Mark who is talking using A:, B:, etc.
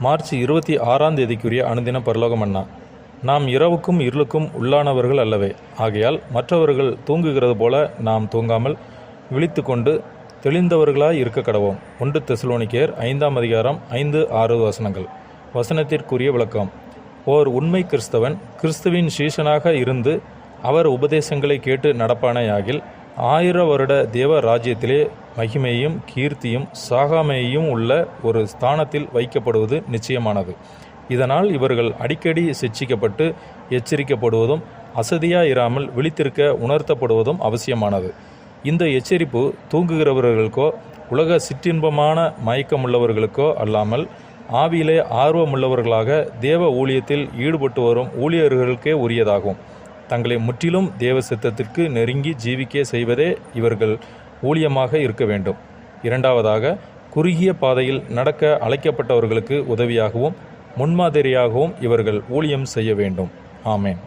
A: March 26ஆம் தேதிக்குரிய அனுதின பரலோக மன்னா. நாம் இரவுக்கும் இருளுக்கும் உள்ளானவர்கள் அல்லவே. ஆகையால் மற்றவர்கள் தூங்குகிறது போல நாம் தூங்காமல் விழித்து கொண்டு தெளிந்தவர்களாய் இருக்க கடவோம். 1 தெசலோனிக்கேயர் 5ஆம் அதிகாரம் 5-6 வசனங்கள். வசனத்திற்குரிய விளக்கம். ஓர் உண்மை கிறிஸ்தவன் கிறிஸ்துவின் சீஷனாக இருந்து அவர் உபதேசங்களை கேட்டு நடப்பானேயாகில் 1000 வருட தேவ ராஜ்யத்திலே மகிமையும் கீர்த்தியும் சாகாமையும் உள்ள ஒரு ஸ்தானத்தில் வைக்கப்படுவது நிச்சயமானது. இதனால் இவர்கள் அடிக்கடி சிட்சிக்கப்பட்டு எச்சரிக்கப்படுவதும் அசதியாயிராமல் விழித்திருக்க உணர்த்தப்படுவதும் அவசியமானது. இந்த எச்சரிப்பு தூங்குகிறவர்களுக்கோ உலக சிற்றின்பமான மயக்கமுள்ளவர்களுக்கோ அல்லாமல் ஆவியிலே ஆர்வமுள்ளவர்களாக தேவ ஊழியத்தில் ஈடுபட்டு வரும் ஊழியர்களுக்கே உரியதாகும். தங்களை முற்றிலும் தேவ சித்தத்திற்கு நெருங்கி ஜீவிக்க செய்வதே இவர்கள் ஊழியமாக இருக்க வேண்டும். இரண்டாவதாக, குறுகிய பாதையில் நடக்க அழைக்கப்பட்டவர்களுக்கு உதவியாகவும் முன்மாதிரியாகவும் இவர்கள் ஊழியம் செய்ய வேண்டும். ஆமென்.